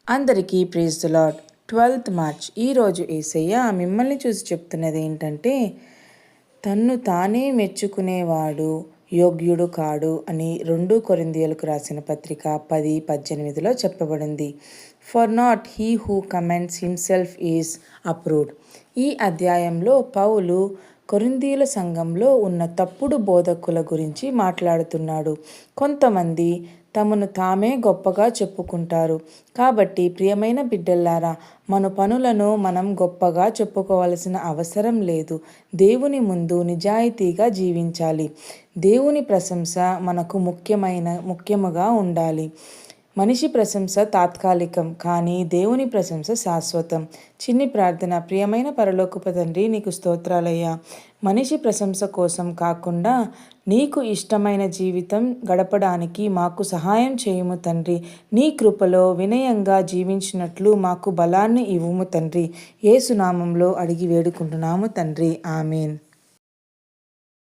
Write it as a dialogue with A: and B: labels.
A: అందరికీ praise the lord. 12th March ఈరోజు యేసయ్య మిమ్మల్ని చూసి చెప్తున్నది ఏంటంటే, తన్ను తానే మెచ్చుకునేవాడు యోగ్యుడు కాడు అని 2 కొరింథీయులకు రాసిన పత్రిక 10:18లో చెప్పబడింది. For not he who commends himself is approved. ఈ అధ్యాయంలో పౌలు కొరింథీయుల సంఘంలో ఉన్న తప్పుడు బోధకుల గురించి మాట్లాడుతున్నాడు. కొంతమంది తమను తామే గొప్పగా చెప్పుకుంటారు. కాబట్టి ప్రియమైన బిడ్డలారా, మన పనులను మనం గొప్పగా చెప్పుకోవాల్సిన అవసరం లేదు. దేవుని ముందు నిజాయితీగా జీవించాలి. దేవుని ప్రశంస మనకు ముఖ్యముగా ఉండాలి. మనిషి ప్రశంస తాత్కాలికం, కానీ దేవుని ప్రశంస శాశ్వతం. చిన్ని ప్రార్థన. ప్రియమైన పరలోకపు తండ్రి, నీకు స్తోత్రాలయ్యా. మనిషి ప్రశంస కోసం కాకుండా నీకు ఇష్టమైన జీవితం గడపడానికి మాకు సహాయం చేయుము తండ్రి. నీ కృపలో వినయంగా జీవించినట్లు మాకు బలాన్ని ఇవ్వుము తండ్రి. యేసు నామంలో అడిగి వేడుకుంటున్నాము తండ్రి. ఆమేన్.